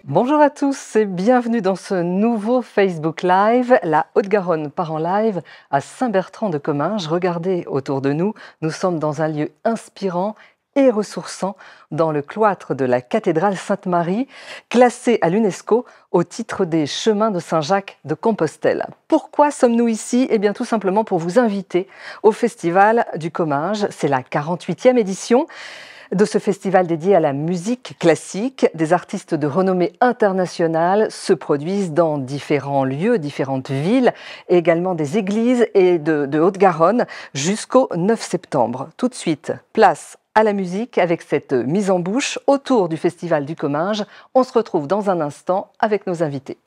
Bonjour à tous et bienvenue dans ce nouveau Facebook Live. La Haute-Garonne part en live à Saint-Bertrand-de-Comminges. Regardez autour de nous, nous sommes dans un lieu inspirant et ressourçant dans le cloître de la cathédrale Sainte-Marie, classé à l'UNESCO au titre des chemins de Saint-Jacques de Compostelle. Pourquoi sommes-nous ici? Eh bien tout simplement pour vous inviter au Festival du Comminges. C'est la 48e édition de ce festival dédié à la musique classique. Des artistes de renommée internationale se produisent dans différents lieux, différentes villes, et également des églises et de Haute-Garonne jusqu'au 9 septembre. Tout de suite, place à la musique avec cette mise en bouche autour du Festival du Comminges. On se retrouve dans un instant avec nos invités.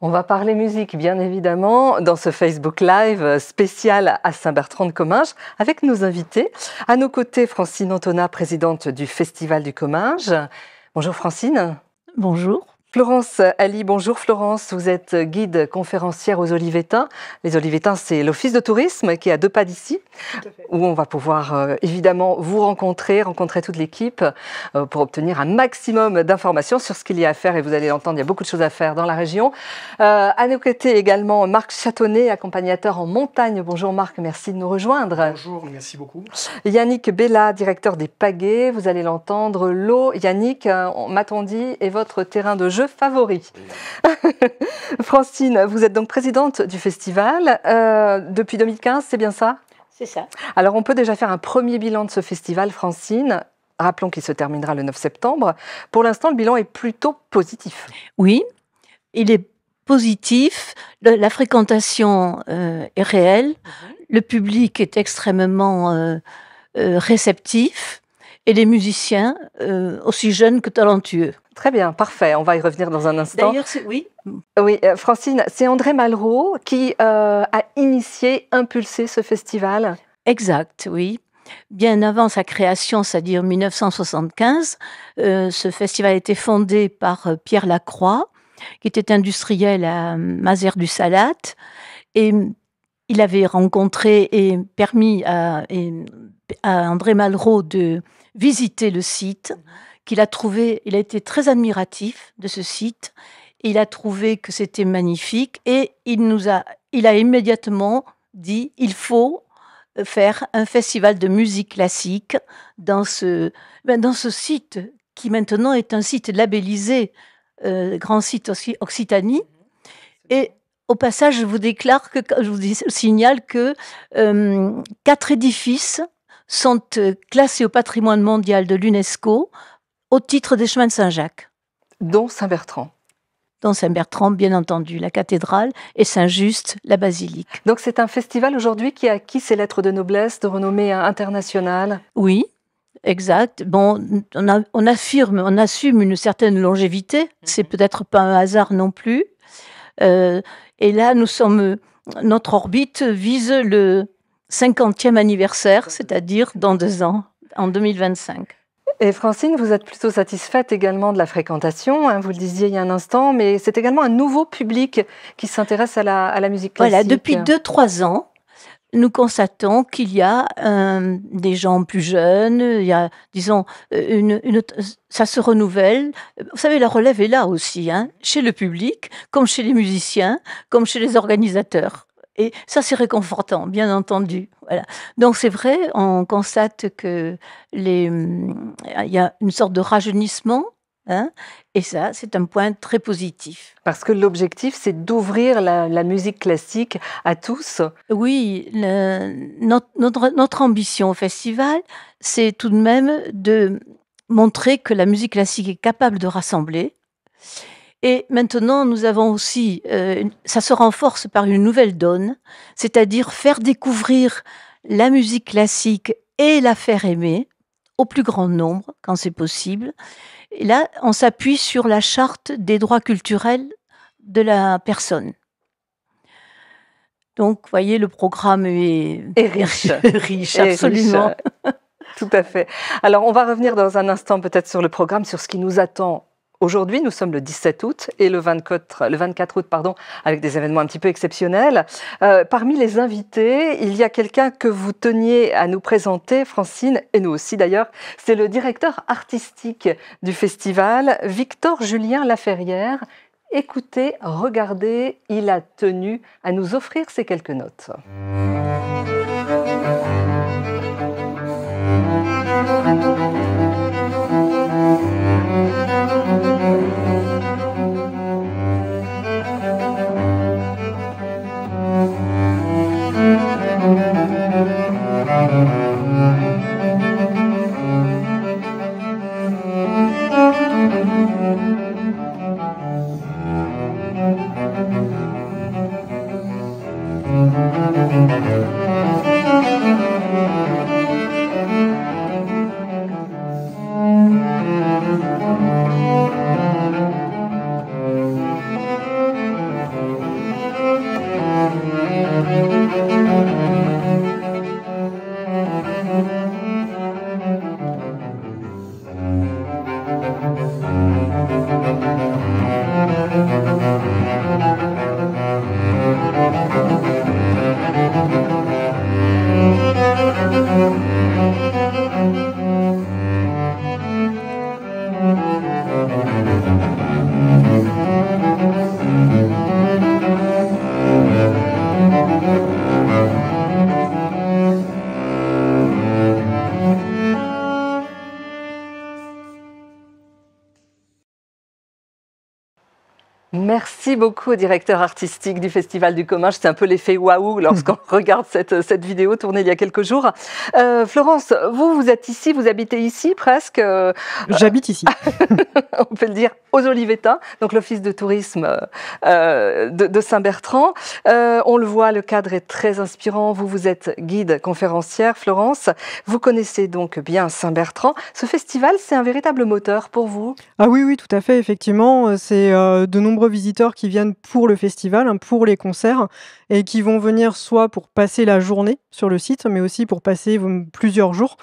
On va parler musique, bien évidemment, dans ce Facebook Live spécial à Saint-Bertrand-de-Comminges, avec nos invités. À nos côtés, Francine Antonat, présidente du Festival du Comminges. Bonjour Francine. Bonjour. Florence Ali, bonjour Florence, vous êtes guide conférencière aux Olivetins. Les Olivetins, c'est l'office de tourisme qui est à 2 pas d'ici, où on va pouvoir évidemment vous rencontrer toute l'équipe pour obtenir un maximum d'informations sur ce qu'il y a à faire. Et vous allez l'entendre, il y a beaucoup de choses à faire dans la région. À nos côtés également, Marc Châtonnet, accompagnateur en montagne. Bonjour Marc, merci de nous rejoindre. Bonjour, merci beaucoup. Yannick Bella, directeur des Pagaies, vous allez l'entendre. L'eau, Yannick, m'a-t-on dit, est votre terrain de jeu favori. Francine, vous êtes donc présidente du festival depuis 2015, c'est bien ça? C'est ça. Alors on peut déjà faire un premier bilan de ce festival, Francine. Rappelons qu'il se terminera le 9 septembre. Pour l'instant, le bilan est plutôt positif. Oui, il est positif. La fréquentation est réelle. Le public est extrêmement réceptif. Et les musiciens, aussi jeunes que talentueux. Très bien, parfait. On va y revenir dans un instant. D'ailleurs, oui. Oui, Francine, c'est André Malraux qui a initié, impulsé ce festival. Exact, oui. Bien avant sa création, c'est-à-dire 1975, ce festival a été fondé par Pierre Lacroix, qui était industriel à Mazères-du-Salat. Et il avait rencontré et permis à André Malraux de visiter le site, qu'il a trouvé, il a été très admiratif de ce site, il a trouvé que c'était magnifique et il a immédiatement dit il faut faire un festival de musique classique dans ce site qui maintenant est un site labellisé Grand Site Occitanie. Et au passage, je vous signale que 4 édifices sont classés au patrimoine mondial de l'UNESCO au titre des chemins de Saint-Jacques. Dont Saint-Bertrand. Dont Saint-Bertrand, bien entendu, la cathédrale, et Saint-Just, la basilique. Donc c'est un festival aujourd'hui qui a acquis ses lettres de noblesse, de renommée internationale. Oui, exact. Bon, on assume une certaine longévité. C'est peut-être pas un hasard non plus. Et là, notre orbite vise le 50e anniversaire, c'est-à-dire dans 2 ans, en 2025. Et Francine, vous êtes plutôt satisfaite également de la fréquentation, hein, vous le disiez il y a un instant, mais c'est également un nouveau public qui s'intéresse à la musique classique. Voilà, depuis 2-3 ans, nous constatons qu'il y a des gens plus jeunes, il y a, disons, ça se renouvelle. Vous savez, la relève est là aussi, hein, chez le public, comme chez les musiciens, comme chez les organisateurs. Et ça, c'est réconfortant, bien entendu. Voilà. Donc, c'est vrai, on constate que il y a une sorte de rajeunissement, hein, et ça, c'est un point très positif. Parce que l'objectif, c'est d'ouvrir la musique classique à tous. Oui, notre ambition au festival, c'est tout de même de montrer que la musique classique est capable de rassembler. Et maintenant, nous avons aussi, ça se renforce par une nouvelle donne, c'est-à-dire faire découvrir la musique classique et la faire aimer au plus grand nombre, quand c'est possible. Et là, on s'appuie sur la charte des droits culturels de la personne. Donc, vous voyez, le programme est riche. riche, absolument. Riche. Tout à fait. Alors, on va revenir dans un instant peut-être sur le programme, sur ce qui nous attend. Aujourd'hui, nous sommes le 17 août et le 24 août, avec des événements un petit peu exceptionnels. Parmi les invités, il y a quelqu'un que vous teniez à nous présenter, Francine, et nous aussi d'ailleurs. C'est le directeur artistique du festival, Victor Julien Laferrière. Écoutez, regardez, il a tenu à nous offrir ces quelques notes. Merci beaucoup au directeur artistique du Festival du Comminges. C'est un peu l'effet waouh lorsqu'on regarde cette vidéo tournée il y a quelques jours. Florence, vous êtes ici, vous habitez ici presque. J'habite ici. On peut le dire, aux Olivettins, donc l'office de tourisme de Saint-Bertrand. On le voit, le cadre est très inspirant. Vous êtes guide conférencière, Florence. Vous connaissez donc bien Saint-Bertrand. Ce festival, c'est un véritable moteur pour vous? Ah oui, oui, tout à fait, effectivement. C'est de nombreux visiteurs qui viennent pour le festival, hein, pour les concerts, et qui vont venir soit pour passer la journée sur le site, mais aussi pour passer plusieurs jours,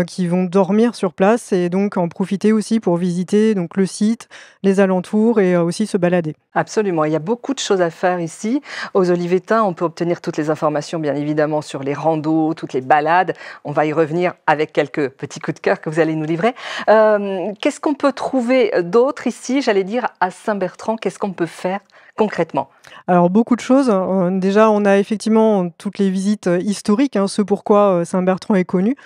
qui vont dormir sur place et donc en profiter aussi pour visiter donc, le site, les alentours et aussi se balader. Absolument, il y a beaucoup de choses à faire ici. Aux Olivettins, on peut obtenir toutes les informations, bien évidemment, sur les randos, toutes les balades. On va y revenir avec quelques petits coups de cœur que vous allez nous livrer. Qu'est-ce qu'on peut trouver d'autre ici, j'allais dire, à Saint-Bertrand? Qu'est-ce qu'on peut faire concrètement? Alors beaucoup de choses. Déjà, on a effectivement toutes les visites, historiques, hein, ce pourquoi, Saint-Bertrand est connu.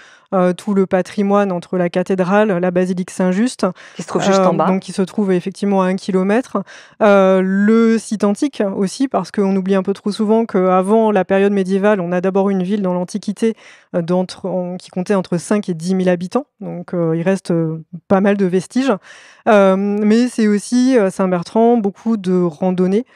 Tout le patrimoine entre la cathédrale, la basilique Saint-Just, Qui se trouve juste en bas. donc qui se trouve effectivement à 1 kilomètre. Le site antique aussi, parce qu'on oublie un peu trop souvent qu'avant la période médiévale, on a d'abord une ville dans l'Antiquité, qui comptait entre 5 et 10 000 habitants. Donc il reste, pas mal de vestiges. Mais c'est aussi, Saint-Bertrand, beaucoup de randonnées.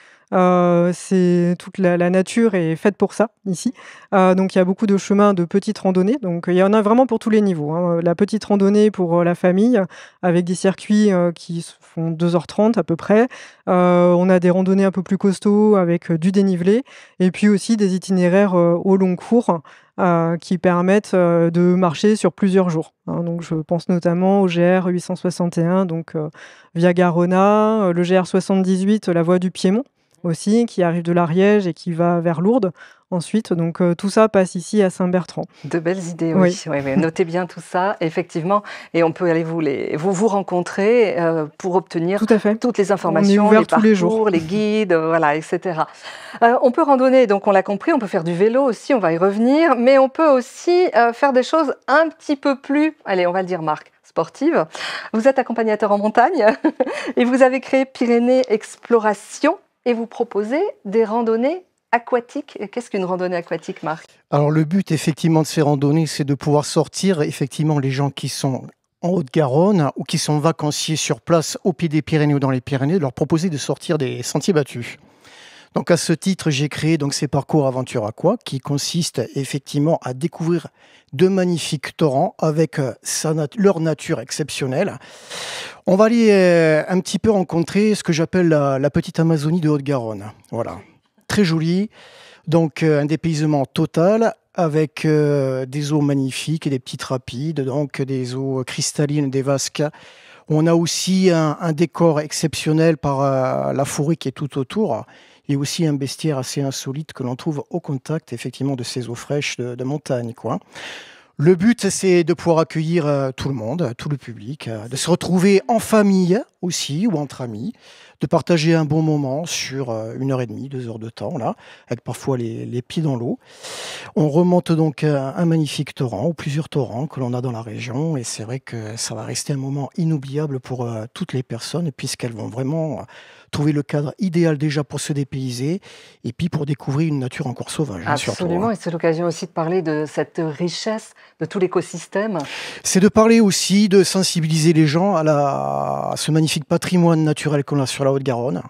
C'est toute la nature est faite pour ça, ici. Donc il y a beaucoup de chemins de petites randonnées, donc il y en a vraiment pour tous les niveaux, hein. La petite randonnée pour, la famille, avec des circuits, qui se font 2h30 à peu près. On a des randonnées un peu plus costauds avec, du dénivelé et puis aussi des itinéraires, au long cours, qui permettent, de marcher sur plusieurs jours, hein. Donc je pense notamment au GR 861, donc via Garona, le GR 78, la voie du Piémont aussi, qui arrive de l'Ariège et qui va vers Lourdes ensuite. Donc tout ça passe ici à Saint-Bertrand. De belles idées, Oui. oui. Oui. Notez bien tout ça, effectivement, et on peut aller vous rencontrer pour obtenir Tout à fait. toutes les On est informations, ouvert les tous les parcours, jours. les guides, voilà, etc. On peut randonner, donc on l'a compris, on peut faire du vélo aussi, on va y revenir, mais on peut aussi faire des choses un petit peu plus, allez, on va le dire, Marc, sportives. Vous êtes accompagnateur en montagne et vous avez créé Pyrénées Exploration et vous proposez des randonnées aquatiques. Qu'est-ce qu'une randonnée aquatique, Marc? Alors le but effectivement de ces randonnées, c'est de pouvoir sortir effectivement les gens qui sont en Haute-Garonne ou qui sont vacanciers sur place au pied des Pyrénées ou dans les Pyrénées, de leur proposer de sortir des sentiers battus. Donc à ce titre, j'ai créé donc ces parcours Aventure Aqua qui consistent effectivement à découvrir de magnifiques torrents avec leur nature exceptionnelle. On va aller un petit peu rencontrer ce que j'appelle la petite Amazonie de Haute-Garonne. Voilà, très jolie, donc un dépaysement total avec des eaux magnifiques et des petites rapides, donc des eaux cristallines, des vasques. On a aussi un décor exceptionnel par la forêt qui est tout autour. Et aussi un bestiaire assez insolite que l'on trouve au contact effectivement de ces eaux fraîches de montagne, quoi. Le but, c'est de pouvoir accueillir tout le monde, tout le public, de se retrouver en famille aussi ou entre amis, de partager un bon moment sur 1h30, 2 heures de temps, là, avec parfois les pieds dans l'eau. On remonte donc un magnifique torrent ou plusieurs torrents que l'on a dans la région et c'est vrai que ça va rester un moment inoubliable pour toutes les personnes puisqu'elles vont vraiment trouver le cadre idéal déjà pour se dépayser et puis pour découvrir une nature encore sauvage. Surtout, Absolument, hein. et c'est l'occasion aussi de parler de cette richesse de tout l'écosystème. C'est de parler aussi, de sensibiliser les gens à ce magnifique patrimoine naturel qu'on a sur la Haute-Garonne.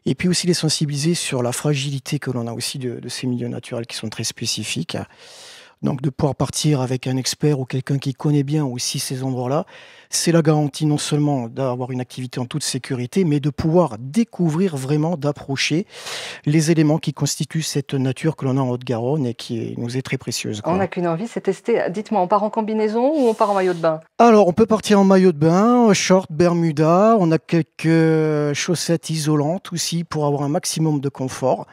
Et puis aussi les sensibiliser sur la fragilité que l'on a aussi de ces milieux naturels qui sont très spécifiques. Donc de pouvoir partir avec un expert ou quelqu'un qui connaît bien aussi ces endroits-là, c'est la garantie non seulement d'avoir une activité en toute sécurité, mais de pouvoir découvrir vraiment, d'approcher les éléments qui constituent cette nature que l'on a en Haute-Garonne et qui nous est très précieuse, quoi. On n'a qu'une envie, c'est tester. Dites-moi, on part en combinaison ou on part en maillot de bain? Alors, on peut partir en maillot de bain, short, bermuda. On a quelques chaussettes isolantes aussi pour avoir un maximum de confort.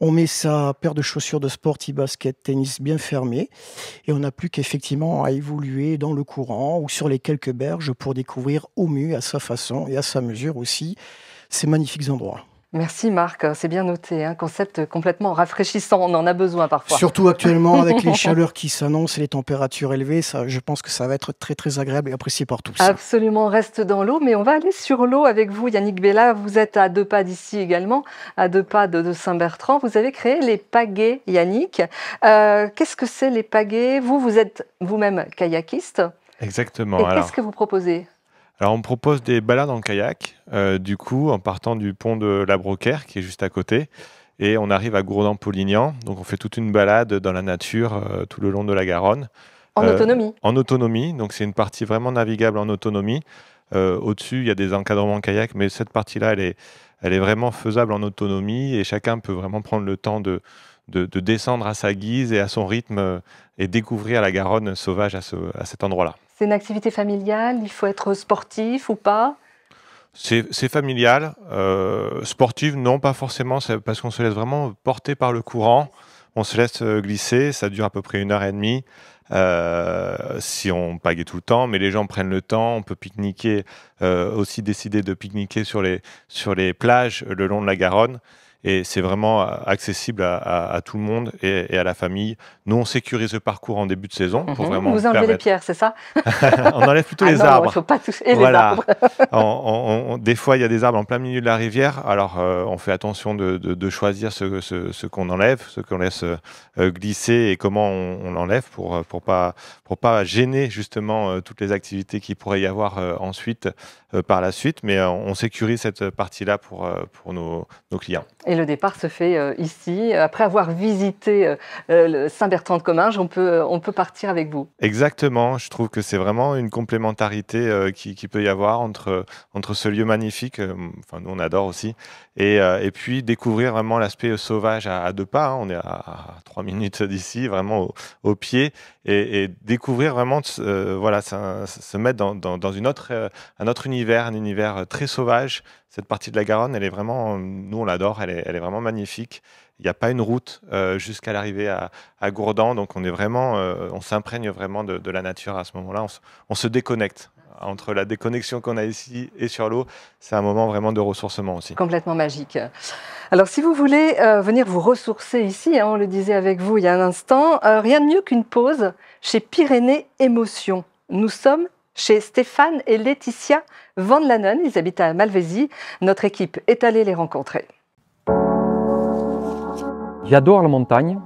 On met sa paire de chaussures de sport, basket, tennis bien fermées. Et on n'a plus qu'effectivement à évoluer dans le courant ou sur les quelques berges pour découvrir au mieux, à sa façon et à sa mesure aussi, ces magnifiques endroits. Merci Marc, c'est bien noté, un concept complètement rafraîchissant, on en a besoin parfois. Surtout actuellement avec les chaleurs qui s'annoncent et les températures élevées, ça, je pense que ça va être très très agréable et apprécié par tous. Absolument, on reste dans l'eau, mais on va aller sur l'eau avec vous Yannick Bella, vous êtes à 2 pas d'ici également, à 2 pas de Saint-Bertrand, vous avez créé les pagaies Yannick. Qu'est-ce que c'est les pagaies? Vous êtes vous-même kayakiste. Exactement. Et qu'est-ce que vous proposez? Alors, on propose des balades en kayak, du coup, en partant du pont de la Brocaire, qui est juste à côté, et on arrive à Gourdin-Polignan. Donc, on fait toute une balade dans la nature tout le long de la Garonne. En autonomie? En autonomie, donc c'est une partie vraiment navigable en autonomie. Au-dessus, il y a des encadrements kayak, mais cette partie-là, elle est vraiment faisable en autonomie, et chacun peut vraiment prendre le temps de descendre à sa guise et à son rythme, et découvrir la Garonne sauvage à cet endroit-là. C'est une activité familiale, il faut être sportif ou pas? C'est familial. Sportif, non, pas forcément, parce qu'on se laisse vraiment porter par le courant. on se laisse glisser, ça dure à peu près 1 h 30. Si on pagaie tout le temps, mais les gens prennent le temps, on peut pique-niquer, aussi décider de pique-niquer sur les plages le long de la Garonne. Et c'est vraiment accessible à tout le monde et à la famille. Nous, on sécurise le parcours en début de saison pour vraiment Vous enlevez les pierres, c'est ça? On enlève plutôt les non, arbres. il ne faut pas toucher les Voilà. arbres. Des fois, il y a des arbres en plein milieu de la rivière. Alors, on fait attention de choisir ce qu'on enlève, ce qu'on laisse glisser et comment on l'enlève pour pas gêner justement toutes les activités qu'il pourrait y avoir ensuite par la suite. Mais on sécurise cette partie-là pour nos clients. Et le départ se fait ici. Après avoir visité le Saint-Bertrand de Comminges, on peut partir avec vous. Exactement. Je trouve que c'est vraiment une complémentarité qui peut y avoir entre ce lieu magnifique, enfin nous on adore aussi, et puis découvrir vraiment l'aspect sauvage à 2 pas. Hein. On est à 3 minutes d'ici, vraiment au pied, et découvrir vraiment, voilà, se mettre dans un autre univers, un univers très sauvage. Cette partie de la Garonne, elle est vraiment, nous on l'adore, elle est vraiment magnifique. Il n'y a pas une route jusqu'à l'arrivée à Gourdan, donc on s'imprègne vraiment de la nature à ce moment-là. On se déconnecte. Entre la déconnexion qu'on a ici et sur l'eau, c'est un moment vraiment de ressourcement aussi. Complètement magique. Alors, si vous voulez venir vous ressourcer ici, hein, on le disait avec vous il y a un instant, rien de mieux qu'une pause chez Pyrénées Émotion. Nous sommes chez Stéphane et Laetitia Van Lanen. Ils habitent à Malvézy. Notre équipe est allée les rencontrer. J'adore la montagne.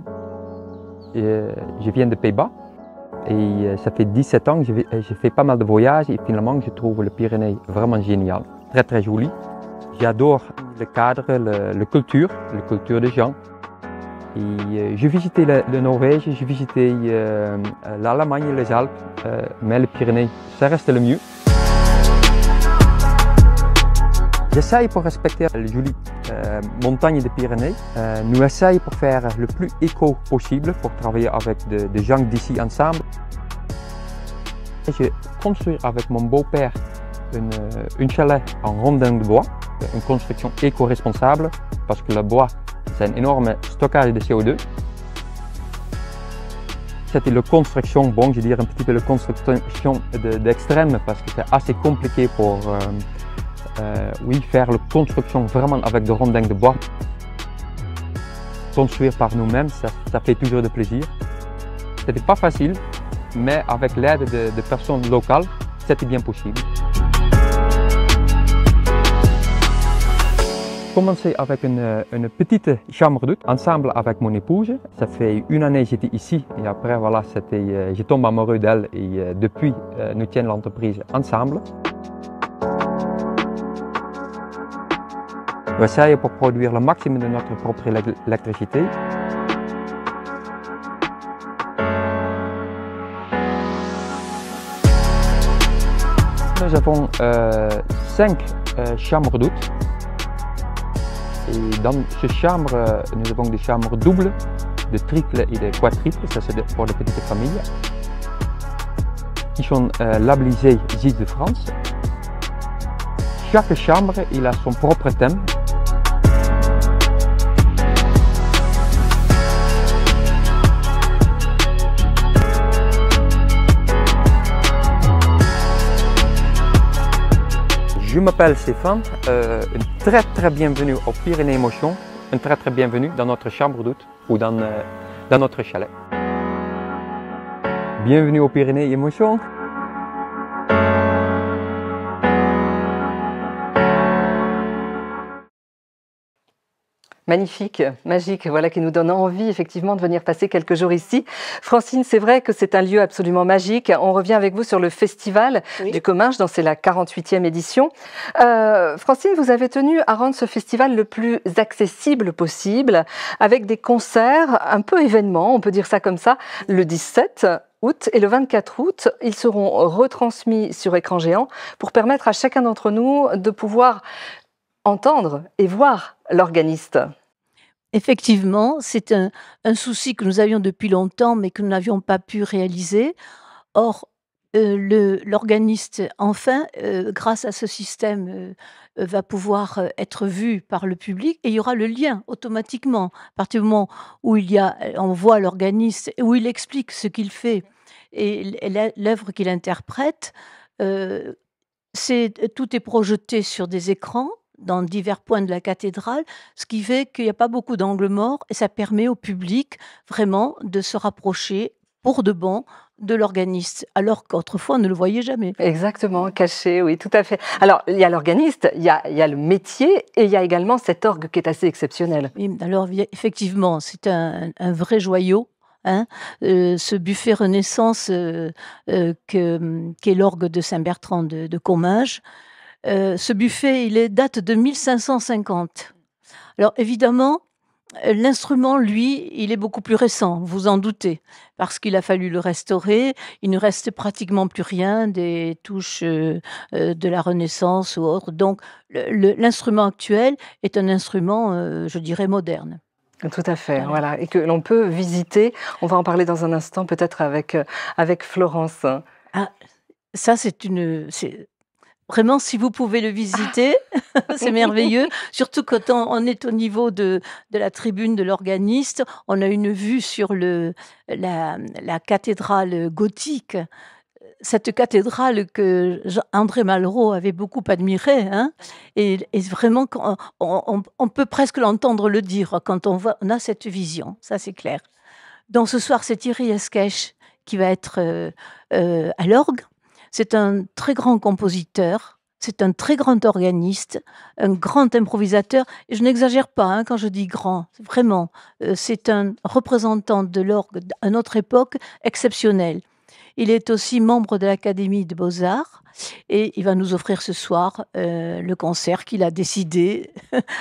Je viens des Pays-Bas et ça fait 17 ans que j'ai fait pas mal de voyages et finalement je trouve le Pyrénées vraiment génial, très très joli. J'adore le cadre, la culture des gens. Et j'ai visité la Norvège, j'ai visité l'Allemagne et les Alpes, mais les Pyrénées, ça reste le mieux. J'essaye pour respecter les jolies montagnes des Pyrénées. Nous essayons pour faire le plus éco possible, pour travailler avec des gens d'ici ensemble. J'ai construit avec mon beau-père une chalet en rondin de bois, une construction éco-responsable, parce que le bois, c'est un énorme stockage de CO2. C'était la construction, bon, je dirais un petit peu la construction d'extrême, parce que c'est assez compliqué pour faire la construction vraiment avec des rondins de bois. Construire par nous-mêmes, ça fait toujours de plaisir. C'était pas facile, mais avec l'aide de personnes locales, c'était bien possible. J'ai commencé avec une petite chambre d'hôte, ensemble avec mon épouse. Ça fait 1 année que j'étais ici et après voilà, je tombe amoureux d'elle et depuis nous tiens l'entreprise ensemble. On essaye pour produire le maximum de notre propre électricité. Nous avons 5 chambres d'hôtes. Et dans ces chambres, nous avons des chambres doubles, de triples et de quadruples, ça c'est pour les petites familles, qui sont labellisées Gîtes de France. Chaque chambre il a son propre thème. Je m'appelle Stéphane, une très bienvenue au Pyrénées Émotion, une très bienvenue dans notre chambre d'hôte ou dans notre chalet. Bienvenue au Pyrénées Émotion. Magnifique, magique, voilà qui nous donne envie effectivement de venir passer quelques jours ici. Francine, c'est vrai que c'est un lieu absolument magique. On revient avec vous sur le festival du Comminges, c'est la 48e édition. Francine, vous avez tenu à rendre ce festival le plus accessible possible, avec des concerts un peu événements, on peut dire ça comme ça, le 17 août et le 24 août. Ils seront retransmis sur écran géant pour permettre à chacun d'entre nous de pouvoir entendre et voir l'organiste. Effectivement, c'est un souci que nous avions depuis longtemps, mais que nous n'avions pas pu réaliser. Or, L'organiste, enfin, grâce à ce système, va pouvoir être vu par le public et il y aura le lien automatiquement. À partir du moment où on voit l'organiste, où il explique ce qu'il fait et l'œuvre qu'il interprète, euh, tout est projeté sur des écrans dans divers points de la cathédrale, ce qui fait qu'il n'y a pas beaucoup d'angles morts et ça permet au public vraiment de se rapprocher pour de bon de l'organiste, alors qu'autrefois on ne le voyait jamais. Exactement, caché, oui, tout à fait. Alors, il y a l'organiste, il y a le métier et il y a également cet orgue qui est assez exceptionnel. Oui, alors effectivement, c'est un vrai joyau. Hein, ce buffet Renaissance qu'est l'orgue de Saint-Bertrand de Comminges. Ce buffet, date de 1550. Alors évidemment, l'instrument, lui, il est beaucoup plus récent, vous en doutez, parce qu'il a fallu le restaurer. Il ne reste pratiquement plus rien des touches de la Renaissance ou autre. Donc l'instrument actuel est un instrument, je dirais, moderne. Tout à fait, voilà, et que l'on peut visiter. On va en parler dans un instant, peut-être avec Florence. Ah, ça, vraiment, si vous pouvez le visiter, c'est merveilleux. Surtout quand on est au niveau de la tribune de l'organiste, on a une vue sur la cathédrale gothique. Cette cathédrale que André Malraux avait beaucoup admirée, hein, et vraiment, on peut presque l'entendre le dire quand on a cette vision, ça c'est clair. Donc ce soir, c'est Thierry Esquèche qui va être à l'orgue. C'est un très grand compositeur, c'est un très grand organiste, un grand improvisateur. Et je n'exagère pas hein, quand je dis grand, vraiment. C'est un représentant de l'orgue à notre époque exceptionnel. Il est aussi membre de l'Académie des Beaux-Arts et il va nous offrir ce soir le concert qu'il a décidé,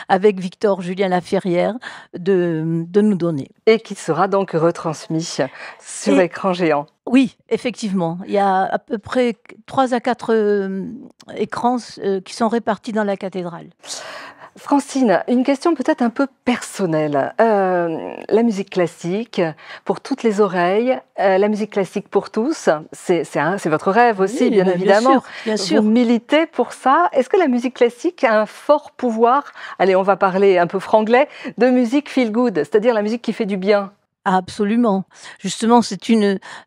avec Victor Julien Laferrière, de nous donner. Et qui sera donc retransmis sur écran géant. Oui, effectivement. Il y a à peu près 3 à 4 écrans qui sont répartis dans la cathédrale. Francine, une question peut-être un peu personnelle. La musique classique, pour toutes les oreilles, la musique classique pour tous, c'est votre rêve aussi, oui, bien évidemment. Bien sûr. Vous militez pour ça. Est-ce que la musique classique a un fort pouvoir, allez, on va parler un peu franglais, de musique feel good, c'est-à-dire la musique qui fait du bien? Absolument. Justement, c'est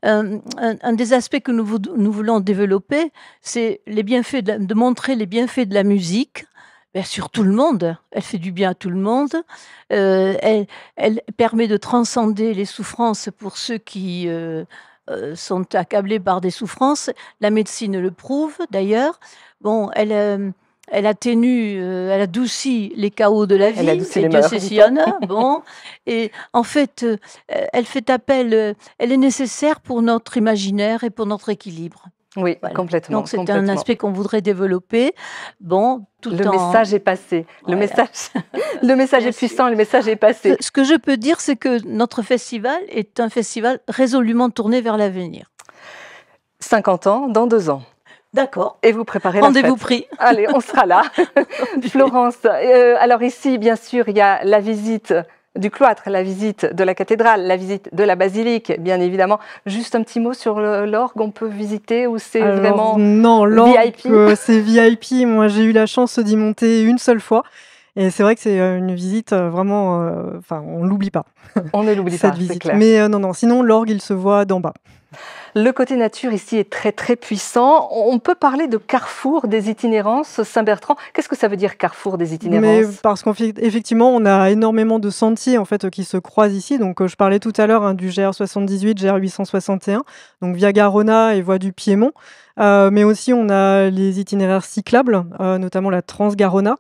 un des aspects que nous voulons développer, c'est les bienfaits de montrer les bienfaits de la musique. Bien, sur tout le monde, elle fait du bien à tout le monde, elle permet de transcender les souffrances pour ceux qui sont accablés par des souffrances. La médecine le prouve d'ailleurs. Bon, elle atténue, elle adoucit les chaos de la vie, et Dieu sait s'il y en a. Bon, et en fait, elle fait appel, elle est nécessaire pour notre imaginaire et pour notre équilibre. Oui, voilà. Complètement. Donc c'est un aspect qu'on voudrait développer. Bon, le message est passé. Voilà. Le message est puissant, le message est passé. Ce que je peux dire, c'est que notre festival est un festival résolument tourné vers l'avenir. 50 ans, dans 2 ans. D'accord. Et vous préparez la fête. Rendez-vous pris. Allez, on sera là. Florence, alors ici, bien sûr, il y a la visite du cloître, la visite de la cathédrale, la visite de la basilique, bien évidemment. Juste un petit mot sur l'orgue, on peut visiter ou c'est vraiment non, l'orgue, VIP c'est VIP. Moi, j'ai eu la chance d'y monter une seule fois. Et c'est vrai que c'est une visite vraiment... on ne l'oublie pas. On ne l'oublie pas, c'est clair. Mais non, sinon, l'orgue, il se voit d'en bas. Le côté nature ici est très très puissant. On peut parler de carrefour des itinérances Saint-Bertrand. Qu'est-ce que ça veut dire carrefour des itinérances? Parce qu'effectivement, on a énormément de sentiers en fait qui se croisent ici. Donc je parlais tout à l'heure du GR78, GR861, donc Via Garona et Voie du Piémont. Mais aussi on a les itinéraires cyclables, notamment la Transgarona,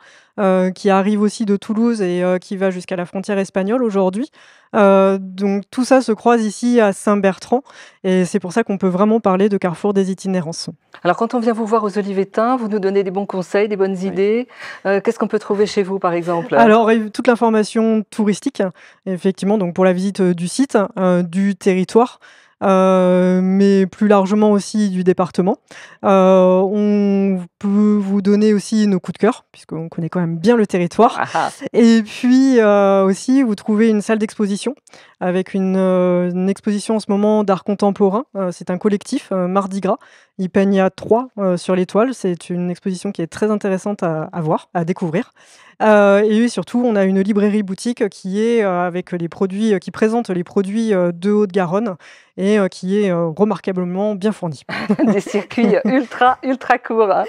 qui arrive aussi de Toulouse et qui va jusqu'à la frontière espagnole aujourd'hui. Donc tout ça se croise ici à Saint-Bertrand et c'est pour ça qu'on peut vraiment parler de carrefour des itinérances. Alors quand on vient vous voir aux Olivetins, vous nous donnez des bons conseils, des bonnes idées. Qu'est-ce qu'on peut trouver chez vous par exemple? Alors toute l'information touristique, effectivement, donc pour la visite du site, du territoire. mais plus largement aussi du département. On peut vous donner aussi nos coups de cœur, puisqu'on connaît quand même bien le territoire. Ah ah. Et puis aussi, vous trouvez une salle d'exposition avec une exposition en ce moment d'art contemporain. C'est un collectif, Mardi Gras. Ils peignent à 3 sur l'étoile. C'est une exposition qui est très intéressante à voir, à découvrir. Et surtout, on a une librairie boutique qui est avec les produits, qui présente les produits de Haute-Garonne et qui est remarquablement bien fournie. Des circuits ultra courts, hein.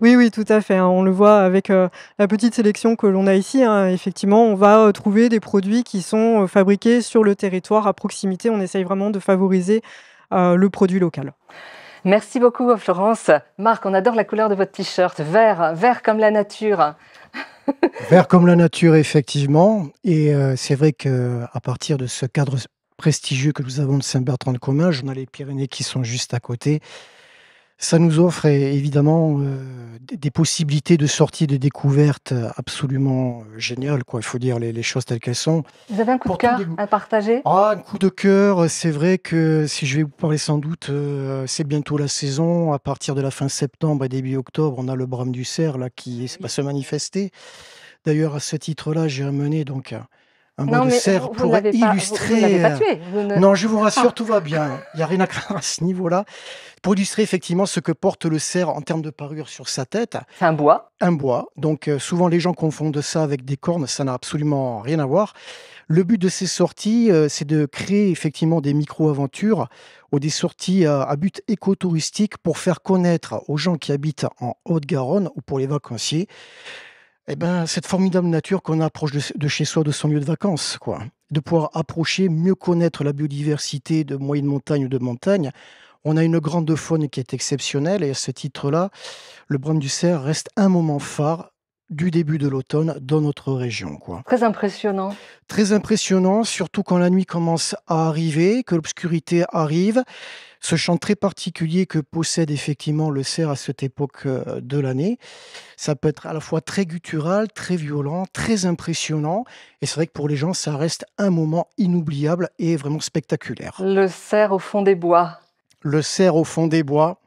Oui, oui, tout à fait, hein. On le voit avec la petite sélection que l'on a ici, hein. Effectivement, on va trouver des produits qui sont fabriqués sur le territoire à proximité. On essaye vraiment de favoriser le produit local. Merci beaucoup, Florence. Marc, on adore la couleur de votre t-shirt, vert comme la nature. Vert comme la nature, effectivement. Et c'est vrai qu'à partir de ce cadre prestigieux que nous avons de Saint-Bertrand-de-Comminges, on a les Pyrénées qui sont juste à côté. Ça nous offre évidemment des possibilités de sortie, de découverte absolument géniales, quoi. Il faut dire les choses telles qu'elles sont. Vous avez un coup de Pour tous cœur les goûts. à partager? Ah, un coup de cœur, c'est vrai que si je vais vous parler sans doute, c'est bientôt la saison. À partir de la fin septembre et début octobre, on a le brame du cerf là, qui va se manifester. D'ailleurs, à ce titre-là, j'ai amené donc un bois Non, de mais cerf vous pour n'avez pas, vous illustrer. n'avez pas tué. Non, je vous rassure, Ah. tout va bien. Il n'y a rien à craindre à ce niveau-là. Pour illustrer effectivement ce que porte le cerf en termes de parure sur sa tête, C'est un bois. un bois. Donc souvent les gens confondent ça avec des cornes, ça n'a absolument rien à voir. Le but de ces sorties, c'est de créer effectivement des micro-aventures ou des sorties à but écotouristique pour faire connaître aux gens qui habitent en Haute-Garonne ou pour les vacanciers cette formidable nature qu'on approche de chez soi, de son lieu de vacances, quoi. De pouvoir approcher, mieux connaître la biodiversité de moyenne montagne ou de montagne. On a une grande faune qui est exceptionnelle et à ce titre-là, le brame du cerf reste un moment phare du début de l'automne dans notre région, quoi. Très impressionnant. Très impressionnant, surtout quand la nuit commence à arriver, que l'obscurité arrive. Ce chant très particulier que possède effectivement le cerf à cette époque de l'année, ça peut être à la fois très guttural, très violent, très impressionnant. Et c'est vrai que pour les gens, ça reste un moment inoubliable et vraiment spectaculaire. Le cerf au fond des bois. Le cerf au fond des bois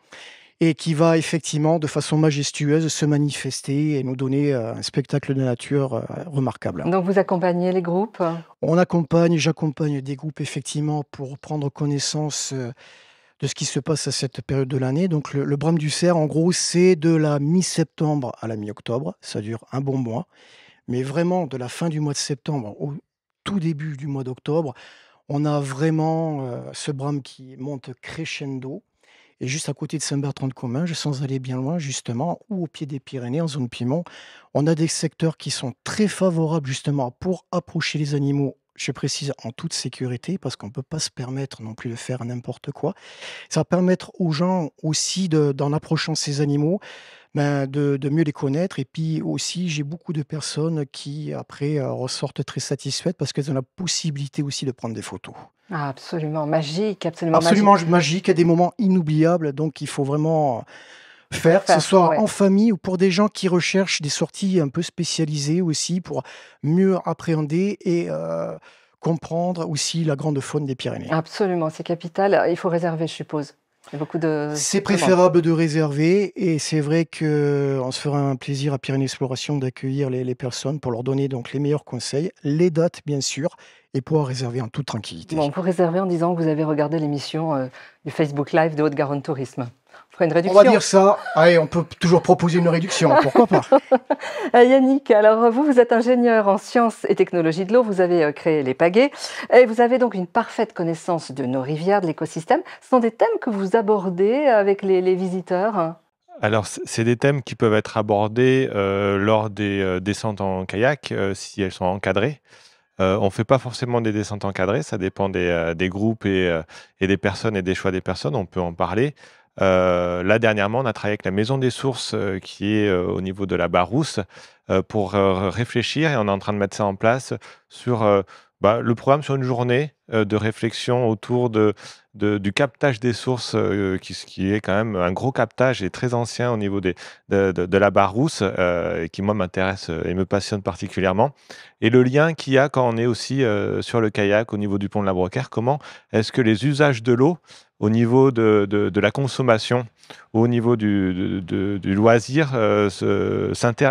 et qui va effectivement de façon majestueuse se manifester et nous donner un spectacle de nature remarquable. Donc vous accompagnez les groupes? J'accompagne des groupes effectivement pour prendre connaissance de ce qui se passe à cette période de l'année. Donc le brame du cerf, en gros, c'est de la mi-septembre à la mi-octobre. Ça dure un bon mois. Mais vraiment, de la fin du mois de septembre au tout début du mois d'octobre, on a vraiment ce brame qui monte crescendo. Et juste à côté de Saint-Bertrand-de-Comminges, sans aller bien loin, justement, ou au pied des Pyrénées, en zone Piémont, on a des secteurs qui sont très favorables, justement, pour approcher les animaux, je précise, en toute sécurité, parce qu'on ne peut pas se permettre non plus de faire n'importe quoi. Ça va permettre aux gens aussi, d'en approchant ces animaux, de mieux les connaître. Et puis aussi, j'ai beaucoup de personnes qui, après, ressortent très satisfaites parce qu'elles ont la possibilité aussi de prendre des photos. Ah, absolument magique, absolument magique. Absolument magique, et des moments inoubliables. Donc, il faut vraiment faire, que ce soit ouais. en famille ou pour des gens qui recherchent des sorties un peu spécialisées aussi pour mieux appréhender et comprendre aussi la grande faune des Pyrénées. Absolument, c'est capital. Il faut réserver, je suppose. Il y a beaucoup de C'est demandes. préférable de réserver et c'est vrai qu'on se fera un plaisir à Pyrénées Exploration d'accueillir les personnes pour leur donner donc les meilleurs conseils, les dates bien sûr, et pouvoir réserver en toute tranquillité. Bon, vous réservez en disant que vous avez regardé l'émission du Facebook Live de Haute-Garonne Tourisme. On fera une On réduction. va dire ça. Allez, on peut toujours proposer une réduction, pourquoi pas. Yannick, alors vous êtes ingénieur en sciences et technologies de l'eau, vous avez créé les pagaies et vous avez donc une parfaite connaissance de nos rivières, de l'écosystème. Ce sont des thèmes que vous abordez avec les visiteurs? Alors, c'est des thèmes qui peuvent être abordés lors des descentes en kayak, si elles sont encadrées. On ne fait pas forcément des descentes encadrées, ça dépend des groupes et des personnes et des choix des personnes, on peut en parler. Là, dernièrement, on a travaillé avec la Maison des Sources qui est au niveau de la Barousse pour réfléchir et on est en train de mettre ça en place sur Le programme sur une journée de réflexion autour du captage des sources, qui est quand même un gros captage et très ancien au niveau de la Barousse, et qui, moi, m'intéresse et me passionne particulièrement. Et le lien qu'il y a quand on est aussi sur le kayak au niveau du pont de la Brocaire, comment est-ce que les usages de l'eau, au niveau de la consommation, au niveau du loisir,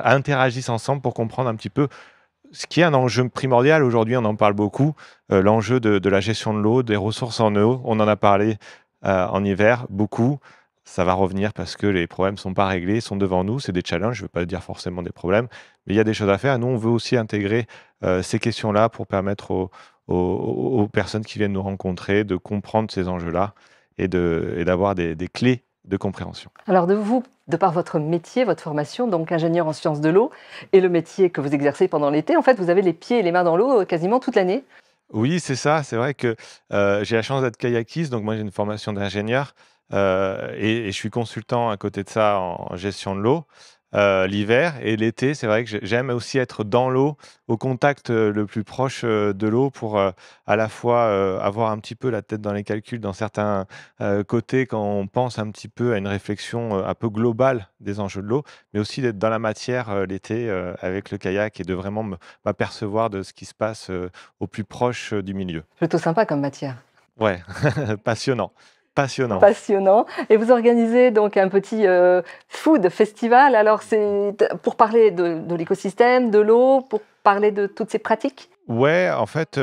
interagissent ensemble pour comprendre un petit peu ce qui est un enjeu primordial aujourd'hui, on en parle beaucoup, l'enjeu de la gestion de l'eau, des ressources en eau. On en a parlé en hiver beaucoup. Ça va revenir parce que les problèmes ne sont pas réglés, sont devant nous. C'est des challenges, je ne veux pas dire forcément des problèmes, mais il y a des choses à faire. Nous, on veut aussi intégrer ces questions-là pour permettre aux personnes qui viennent nous rencontrer de comprendre ces enjeux-là et d'avoir des clés de compréhension. Alors de par votre métier, votre formation, donc ingénieur en sciences de l'eau, et le métier que vous exercez pendant l'été, en fait, vous avez les pieds et les mains dans l'eau quasiment toute l'année. Oui, c'est ça. C'est vrai que j'ai la chance d'être kayakiste, donc moi j'ai une formation d'ingénieur et je suis consultant à côté de ça en gestion de l'eau l'hiver et l'été. C'est vrai que j'aime aussi être dans l'eau, au contact le plus proche de l'eau pour à la fois avoir un petit peu la tête dans les calculs dans certains côtés quand on pense un petit peu à une réflexion un peu globale des enjeux de l'eau, mais aussi d'être dans la matière l'été avec le kayak et de vraiment m'apercevoir de ce qui se passe au plus proche du milieu. Plutôt sympa comme matière. Ouais, passionnant. Passionnant. Passionnant. Et vous organisez donc un petit food festival. Alors c'est pour parler de l'écosystème, de l'eau, pour parler de toutes ces pratiques? Ouais, en fait,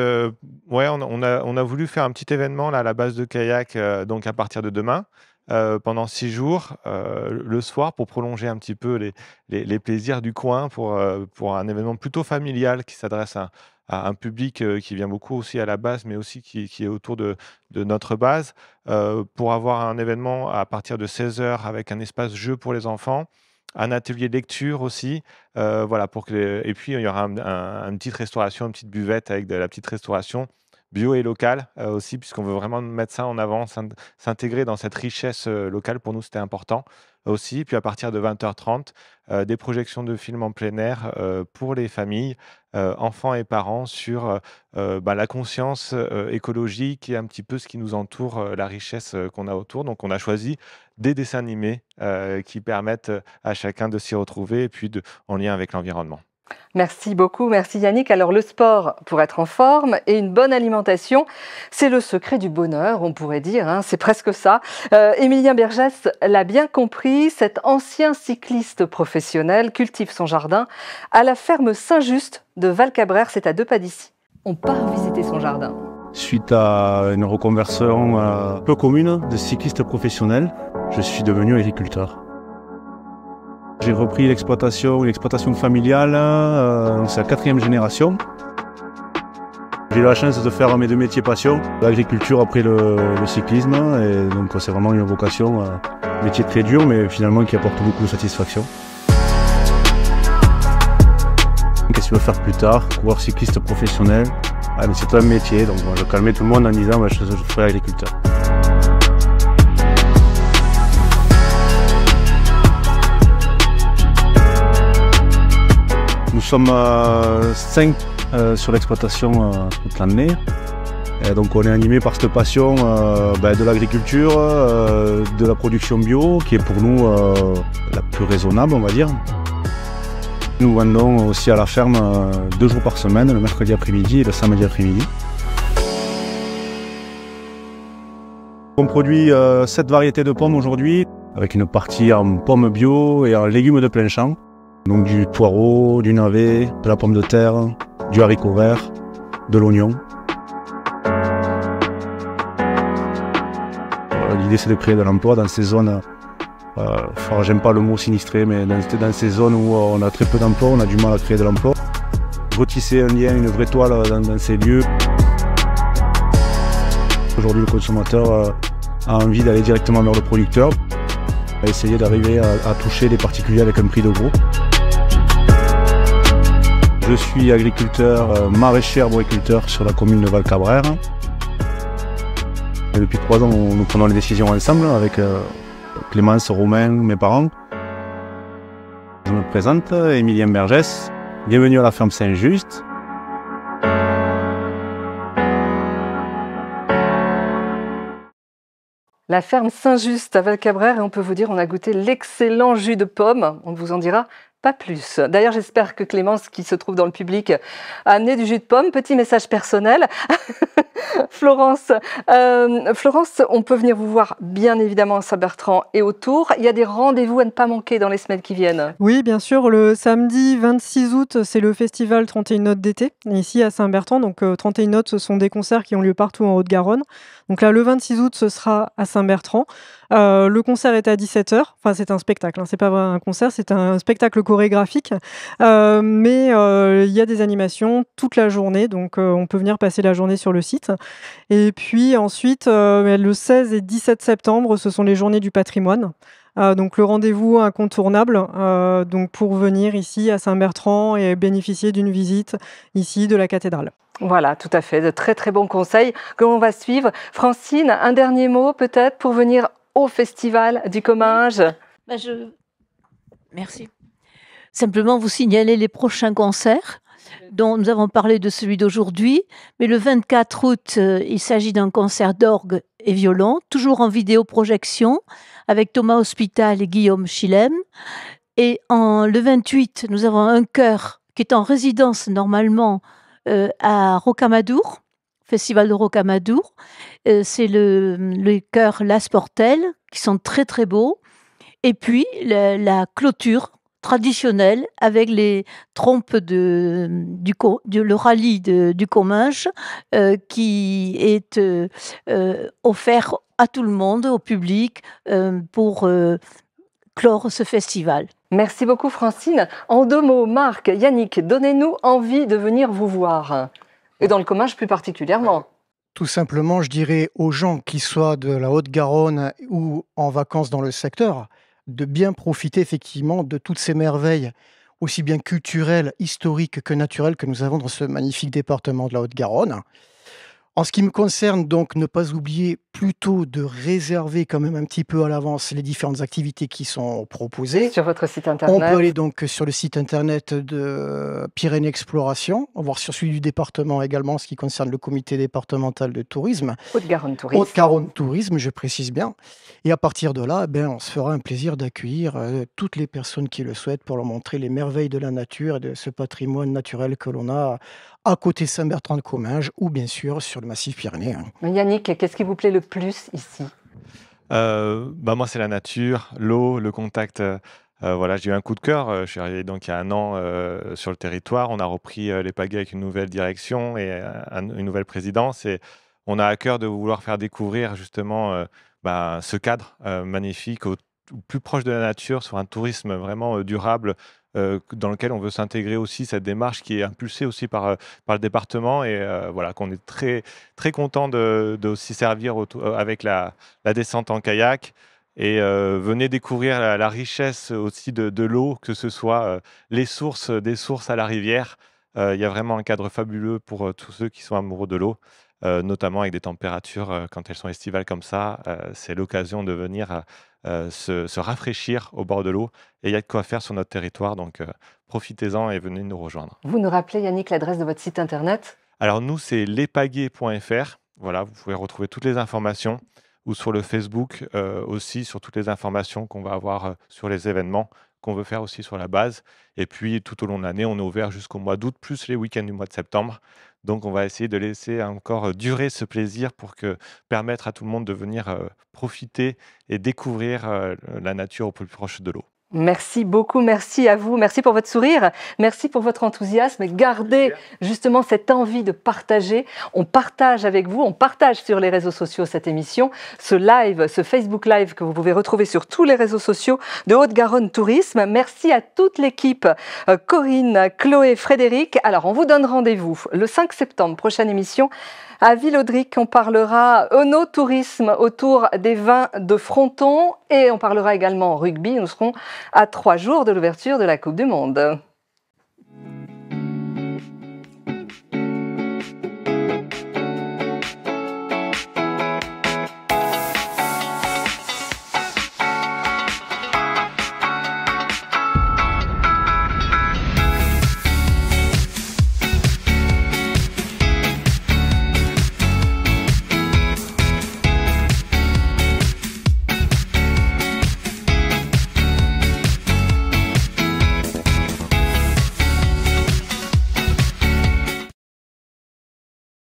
on a voulu faire un petit événement là, à la base de kayak, donc à partir de demain, pendant 6 jours, le soir, pour prolonger un petit peu les plaisirs du coin, pour un événement plutôt familial qui s'adresse à un public qui vient beaucoup aussi à la base, mais aussi qui est autour de notre base, pour avoir un événement à partir de 16 h avec un espace jeu pour les enfants, un atelier de lecture aussi, voilà, et puis il y aura une petite restauration, une petite buvette avec de la petite restauration bio et locale aussi, puisqu'on veut vraiment mettre ça en avant, s'intégrer dans cette richesse locale. Pour nous, c'était important aussi. Puis à partir de 20 h 30, des projections de films en plein air pour les familles, enfants et parents, sur la conscience écologique et un petit peu ce qui nous entoure, la richesse qu'on a autour. Donc on a choisi des dessins animés qui permettent à chacun de s'y retrouver et puis en lien avec l'environnement. Merci beaucoup, merci Yannick. Alors le sport pour être en forme et une bonne alimentation, c'est le secret du bonheur, on pourrait dire, hein, c'est presque ça. Émilien Bergès l'a bien compris, cet ancien cycliste professionnel cultive son jardin à la ferme Saint-Just de Val-Cabrère, c'est à 2 pas d'ici. On part visiter son jardin. Suite à une reconversion peu commune de cycliste professionnel, je suis devenu agriculteur. J'ai repris l'exploitation familiale, c'est la 4e génération. J'ai eu la chance de faire mes 2 métiers passion, l'agriculture après le cyclisme, et donc c'est vraiment une vocation, un métier très dur mais finalement qui apporte beaucoup de satisfaction. Qu'est-ce que tu veux faire plus tard? Coureur cycliste professionnel, mais c'est un métier, donc je calmais tout le monde en disant je ferai agriculteur. Nous sommes 5 sur l'exploitation toute l'année. Donc on est animé par cette passion de l'agriculture, de la production bio, qui est pour nous la plus raisonnable, on va dire. Nous vendons aussi à la ferme 2 jours par semaine, le mercredi après-midi et le samedi après-midi. On produit 7 variétés de pommes aujourd'hui, avec une partie en pommes bio et en légumes de plein champ. Donc du poireau, du navet, de la pomme de terre, du haricot vert, de l'oignon. L'idée c'est de créer de l'emploi dans ces zones, j'aime pas le mot sinistré, mais dans ces zones où on a très peu d'emplois, on a du mal à créer de l'emploi. Retisser un lien, une vraie toile dans ces lieux. Aujourd'hui le consommateur a envie d'aller directement vers le producteur, essayer d'arriver à toucher les particuliers avec un prix de gros. Je suis agriculteur, maraîcher arboriculteur sur la commune de Val-Cabrère. Et depuis 3 ans, nous prenons les décisions ensemble avec Clémence, Romain, mes parents. Je me présente, Émilien Bergès. Bienvenue à la ferme Saint-Just. La ferme Saint-Just à Valcabrère, et on peut vous dire, on a goûté l'excellent jus de pomme. On ne vous en dira pas plus. D'ailleurs, j'espère que Clémence, qui se trouve dans le public, a amené du jus de pomme. Petit message personnel. Florence, on peut venir vous voir bien évidemment à Saint-Bertrand et autour. Il y a des rendez-vous à ne pas manquer dans les semaines qui viennent. Oui, bien sûr. Le samedi 26 août, c'est le festival 31 notes d'été, ici à Saint-Bertrand. Donc 31 notes, ce sont des concerts qui ont lieu partout en Haute-Garonne. Donc là, le 26 août, ce sera à Saint-Bertrand. Le concert est à 17h. Enfin, c'est un spectacle, hein. C'est pas vraiment un concert, c'est un spectacle chorégraphique. Mais il y a des animations toute la journée, donc on peut venir passer la journée sur le site. Et puis ensuite, le 16 et 17 septembre, ce sont les journées du patrimoine. Donc le rendez-vous incontournable donc pour venir ici à Saint-Bertrand et bénéficier d'une visite ici de la cathédrale. Voilà, tout à fait, de très très bons conseils que l'on va suivre. Francine, un dernier mot peut-être pour venir au festival du Comminges. Merci. Simplement vous signaler les prochains concerts dont nous avons parlé de celui d'aujourd'hui, mais le 24 août, il s'agit d'un concert d'orgue et violon, toujours en vidéoprojection, avec Thomas Hospital et Guillaume Chilem. Et le 28, nous avons un chœur qui est en résidence normalement à Rocamadour, Festival de Rocamadour. C'est le chœur Las Portelles, qui sont très très beaux. Et puis la clôture traditionnelle avec les trompes le rallye du Comminges qui est offert à tout le monde, au public, pour clore ce festival. Merci beaucoup Francine. En 2 mots, Marc, Yannick, donnez-nous envie de venir vous voir. Et dans le Comminges plus particulièrement. Tout simplement, je dirais aux gens qui soient de la Haute-Garonne ou en vacances dans le secteur, de bien profiter effectivement de toutes ces merveilles, aussi bien culturelles, historiques que naturelles que nous avons dans ce magnifique département de la Haute-Garonne. En ce qui me concerne, donc, ne pas oublier plutôt de réserver quand même un petit peu à l'avance les différentes activités qui sont proposées. Sur votre site On internet. peut aller donc sur le site internet de Pyrénées Exploration, voir sur celui du département également, en ce qui concerne le comité départemental de tourisme. Haute-Garonne Tourisme. Haute-Garonne Tourisme, je précise bien. Et à partir de là, on se fera un plaisir d'accueillir toutes les personnes qui le souhaitent pour leur montrer les merveilles de la nature et de ce patrimoine naturel que l'on a à côté Saint-Bertrand-de-Comminges ou bien sûr sur le massif pyrénéen. Yannick, qu'est-ce qui vous plaît le plus ici? Moi, c'est la nature, l'eau, le contact. Voilà, j'ai eu un coup de cœur. Je suis arrivé donc il y a 1 an sur le territoire. On a repris les pagaies avec une nouvelle direction et une nouvelle présidence. Et on a à cœur de vouloir faire découvrir justement ce cadre magnifique au plus proche de la nature, sur un tourisme vraiment durable, dans lequel on veut s'intégrer aussi cette démarche qui est impulsée aussi par le département et voilà, qu'on est très, très content de aussi servir avec la descente en kayak. Et venez découvrir la richesse aussi de l'eau, que ce soit des sources à la rivière. Il y a vraiment un cadre fabuleux pour tous ceux qui sont amoureux de l'eau, notamment avec des températures quand elles sont estivales comme ça. C'est l'occasion de venir se rafraîchir au bord de l'eau. Et il y a de quoi faire sur notre territoire, donc profitez-en et venez nous rejoindre. Vous nous rappelez, Yannick, l'adresse de votre site internet? Alors nous, c'est lespaguets.fr. Voilà, vous pouvez retrouver toutes les informations, ou sur le Facebook aussi, sur toutes les informations qu'on va avoir sur les événements qu'on veut faire aussi sur la base. Et puis, tout au long de l'année, on est ouvert jusqu'au mois d'août, plus les week-ends du mois de septembre. Donc, on va essayer de laisser encore durer ce plaisir pour permettre à tout le monde de venir profiter et découvrir la nature au plus proche de l'eau. Merci beaucoup, merci à vous, merci pour votre sourire, merci pour votre enthousiasme. Gardez justement cette envie de partager. On partage avec vous, on partage sur les réseaux sociaux cette émission, ce live, ce Facebook Live que vous pouvez retrouver sur tous les réseaux sociaux de Haute-Garonne Tourisme. Merci à toute l'équipe, Corinne, Chloé, Frédéric. Alors, on vous donne rendez-vous le 5 septembre, prochaine émission. À Villaudric, on parlera œnotourisme autour des vins de Fronton et on parlera également rugby. Nous serons à 3 jours de l'ouverture de la Coupe du Monde.